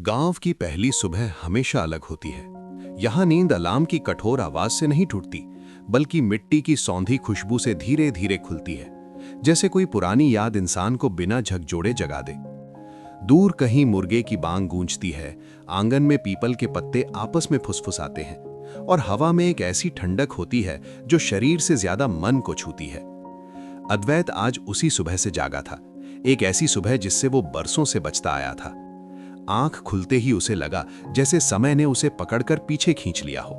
गांव की पहली सुबह हमेशा अलग होती है। यहाँ नींद अलार्म की कठोर आवाज से नहीं टूटती, बल्कि मिट्टी की सौंधी खुशबू से धीरे धीरे खुलती है, जैसे कोई पुरानी याद इंसान को बिना झकझोरे जगा दे। दूर कहीं मुर्गे की बांग गूंजती है, आंगन में पीपल के पत्ते आपस में फुसफुसाते हैं और हवा में एक ऐसी ठंडक होती है जो शरीर से ज्यादा मन को छूती है। अद्वैत आज उसी सुबह से जागा था, एक ऐसी सुबह जिससे वो बरसों से बचता आया था। आंख खुलते ही उसे लगा जैसे समय ने उसे पकड़कर पीछे खींच लिया हो।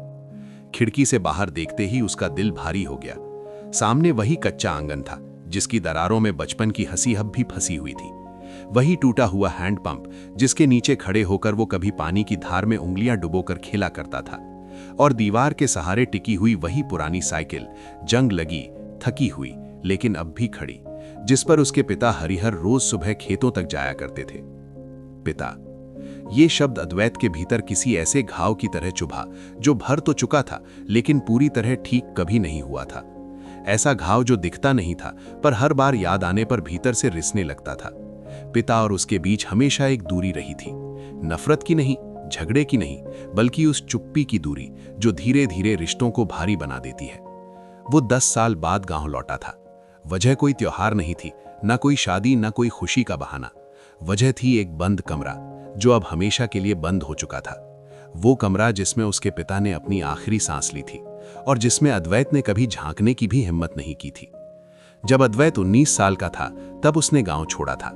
खिड़की से बाहर देखते ही उसका दिल भारी हो गया। सामने वही कच्चा आंगन था, जिसकी दरारों में बचपन की हंसी अब भी फंसी हुई थी। वही टूटा हुआ हैंडपंप, जिसके नीचे खड़े होकर वो कभी पानी की धार में उंगलियां डुबोकर खेला करता था। और दीवार के सहारे टिकी हुई वही पुरानी साइकिल, जंग लगी, थकी हुई, लेकिन अब भी खड़ी, जिस पर उसके पिता हरिहर रोज सुबह खेतों तक जाया करते थे। पिता, ये शब्द अद्वैत के भीतर किसी ऐसे घाव की तरह चुभा जो भर तो चुका था, लेकिन पूरी तरह ठीक कभी नहीं हुआ था। ऐसा घाव जो दिखता नहीं था, पर हर बार याद आने पर भीतर से रिसने लगता था। पिता और उसके बीच हमेशा एक दूरी रही थी, नफरत की नहीं, झगड़े की नहीं, बल्कि उस चुप्पी की दूरी जो धीरे धीरे रिश्तों को भारी बना देती है। वो 10 साल बाद गांव लौटा था। वजह कोई त्योहार नहीं थी, ना कोई शादी, ना कोई खुशी का बहाना। वजह थी एक बंद कमरा, जो अब हमेशा के लिए बंद हो चुका था। वो कमरा जिसमें उसके पिता ने अपनी आखिरी सांस ली थी और जिसमें अद्वैत ने कभी झांकने की भी हिम्मत नहीं की थी। जब अद्वैत 19 साल का था, तब उसने गांव छोड़ा था।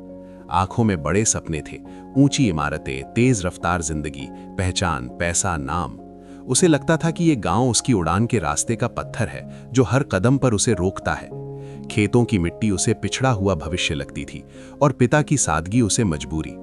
आंखों में बड़े सपने थे, ऊंची इमारतें, तेज रफ्तार जिंदगी, पहचान, पैसा, नाम। उसे लगता था कि ये गांव उसकी उड़ान के रास्ते का पत्थर है जो हर कदम पर उसे रोकता है। खेतों की मिट्टी उसे पिछड़ा हुआ भविष्य लगती थी और पिता की सादगी उसे मजबूरी।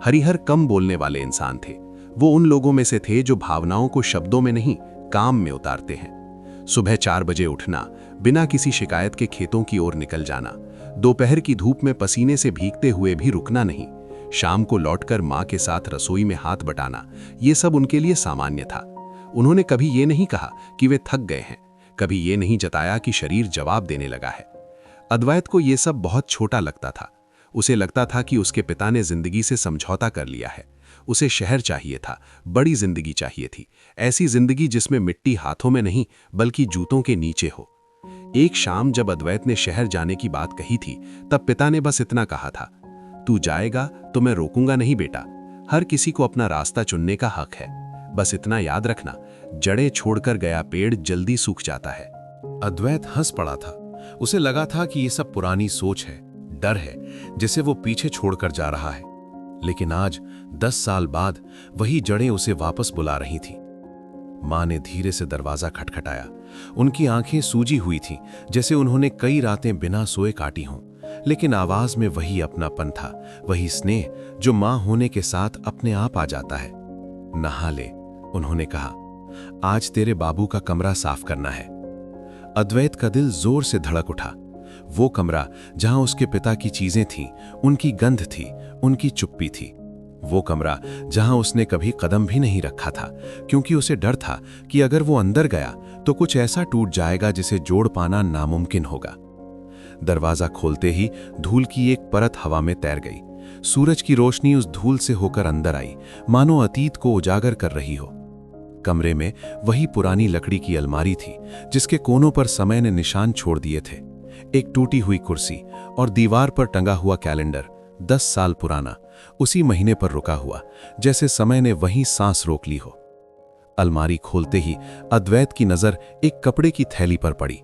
हरिहर कम बोलने वाले इंसान थे। वो उन लोगों में से थे जो भावनाओं को शब्दों में नहीं, काम में उतारते हैं। सुबह 4 बजे उठना, बिना किसी शिकायत के खेतों की ओर निकल जाना, दोपहर की धूप में पसीने से भीगते हुए भी रुकना नहीं, शाम को लौटकर माँ के साथ रसोई में हाथ बटाना, ये सब उनके लिए सामान्य था। उन्होंने कभी ये नहीं कहा कि वे थक गए हैं, कभी ये नहीं जताया कि शरीर जवाब देने लगा है। अद्वैत को ये सब बहुत छोटा लगता था। उसे लगता था कि उसके पिता ने जिंदगी से समझौता कर लिया है। उसे शहर चाहिए था, बड़ी जिंदगी चाहिए थी, ऐसी जिंदगी जिसमें मिट्टी हाथों में नहीं, बल्कि जूतों के नीचे हो। एक शाम जब अद्वैत ने शहर जाने की बात कही थी, तब पिता ने बस इतना कहा था, तू जाएगा तो मैं रोकूंगा नहीं बेटा, हर किसी को अपना रास्ता चुनने का हक है। बस इतना याद रखना, जड़ें छोड़कर गया पेड़ जल्दी सूख जाता है। अद्वैत हंस पड़ा था। उसे लगा था कि ये सब पुरानी सोच है, डर है, जिसे वो पीछे छोड़कर जा रहा है। लेकिन आज 10 साल बाद वही जड़ें उसे वापस बुला रही थीं। मां ने धीरे से दरवाजा खटखटाया। उनकी आंखें सूजी हुई थीं, जैसे उन्होंने कई रातें बिना सोए काटी हों। लेकिन आवाज में वही अपनापन था, वही स्नेह जो मां होने के साथ अपने आप आ जाता है। नहा ले, उन्होंने कहा, आज तेरे बाबू का कमरा साफ करना है। अद्वैत का दिल जोर से धड़क उठा। वो कमरा जहां उसके पिता की चीजें थीं, उनकी गंध थी, उनकी चुप्पी थी। वो कमरा जहां उसने कभी कदम भी नहीं रखा था, क्योंकि उसे डर था कि अगर वो अंदर गया तो कुछ ऐसा टूट जाएगा जिसे जोड़ पाना नामुमकिन होगा। दरवाजा खोलते ही धूल की एक परत हवा में तैर गई। सूरज की रोशनी उस धूल से होकर अंदर आई, मानो अतीत को उजागर कर रही हो। कमरे में वही पुरानी लकड़ी की अलमारी थी, जिसके कोनों पर समय ने निशान छोड़ दिए थे। एक टूटी हुई कुर्सी और दीवार पर टंगा हुआ कैलेंडर, 10 साल पुराना, उसी महीने पर रुका हुआ, जैसे समय ने वहीं सांस रोक ली हो। अलमारी खोलते ही अद्वैत की नजर एक कपड़े की थैली पर पड़ी।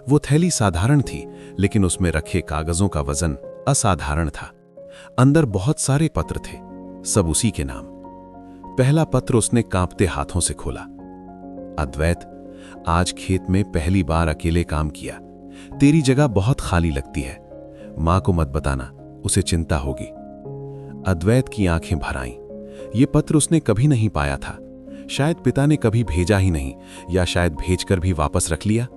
वो थैली साधारण थी, लेकिन उसमें रखे कागजों का वजन असाधारण था। अंदर बहुत सारे पत्र थे, सब उसी के नाम। पहला पत्र उसने कांपते हाथों से खोला। अद्वैत, आज खेत में पहली बार अकेले काम किया। तेरी जगह बहुत खाली लगती है। मां को मत बताना, उसे चिंता होगी। अद्वैत की आंखें भर आईं। ये पत्र उसने कभी नहीं पाया था। शायद पिता ने कभी भेजा ही नहीं, या शायद भेजकर भी वापस रख लिया।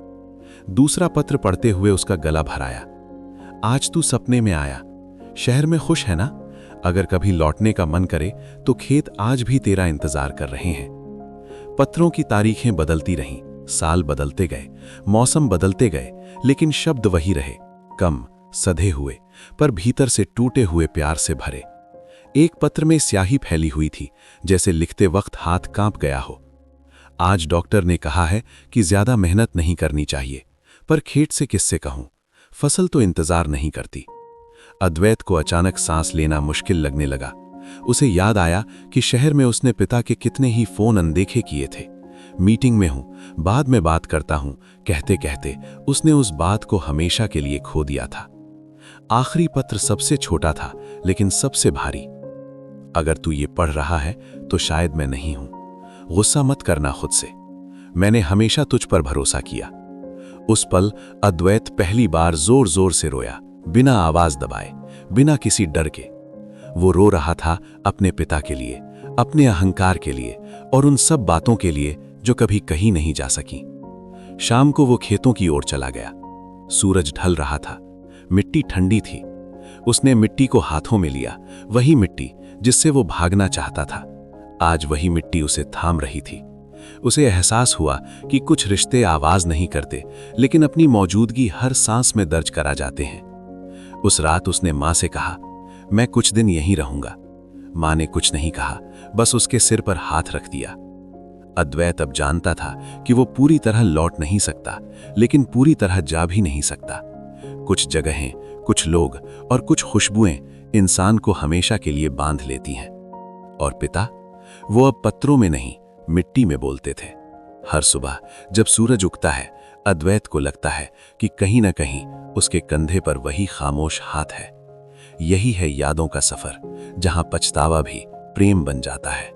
दूसरा पत्र पढ़ते हुए उसका गला भर आया। आज तू सपने में आया। शहर में खुश है ना? अगर कभी लौटने का मन करे तो खेत आज भी तेरा इंतजार कर रहे हैं। पत्रों की तारीखें बदलती रहीं, साल बदलते गए, मौसम बदलते गए, लेकिन शब्द वही रहे, कम, सधे हुए, पर भीतर से टूटे हुए प्यार से भरे। एक पत्र में स्याही फैली हुई थी, जैसे लिखते वक्त हाथ कांप गया हो। आज डॉक्टर ने कहा है कि ज्यादा मेहनत नहीं करनी चाहिए, पर खेत से किससे कहूं, फसल तो इंतजार नहीं करती। अद्वैत को अचानक सांस लेना मुश्किल लगने लगा। उसे याद आया कि शहर में उसने पिता के कितने ही फोन अनदेखे किए थे। मीटिंग में हूं, बाद में बात करता हूं, कहते कहते उसने उस बात को हमेशा के लिए खो दिया था। आखिरी पत्र सबसे छोटा था, लेकिन सबसे भारी। अगर तू ये पढ़ रहा है तो शायद मैं नहीं हूं। गुस्सा मत करना खुद से। मैंने हमेशा तुझ पर भरोसा किया। उस पल अद्वैत पहली बार जोर जोर से रोया, बिना आवाज दबाए, बिना किसी डर के। वो रो रहा था अपने पिता के लिए, अपने अहंकार के लिए और उन सब बातों के लिए जो कभी कहीं नहीं जा सकी। शाम को वो खेतों की ओर चला गया। सूरज ढल रहा था, मिट्टी ठंडी थी। उसने मिट्टी को हाथों में लिया, वही मिट्टी जिससे वो भागना चाहता था। आज वही मिट्टी उसे थाम रही थी। उसे एहसास हुआ कि कुछ रिश्ते आवाज नहीं करते, लेकिन अपनी मौजूदगी हर सांस में दर्ज करा जाते हैं। उस रात उसने मां से कहा, मैं कुछ दिन यहीं रहूंगा। मां ने कुछ नहीं कहा, बस उसके सिर पर हाथ रख दिया। अद्वैत अब जानता था कि वो पूरी तरह लौट नहीं सकता, लेकिन पूरी तरह जा भी नहीं सकता। कुछ जगहें, कुछ लोग और कुछ खुशबुएं इंसान को हमेशा के लिए बांध लेती हैं। और पिता, वो अब पत्रों में नहीं, मिट्टी में बोलते थे। हर सुबह जब सूरज उगता है, अद्वैत को लगता है कि कहीं ना कहीं उसके कंधे पर वही खामोश हाथ है। यही है यादों का सफर, जहां पछतावा भी प्रेम बन जाता है।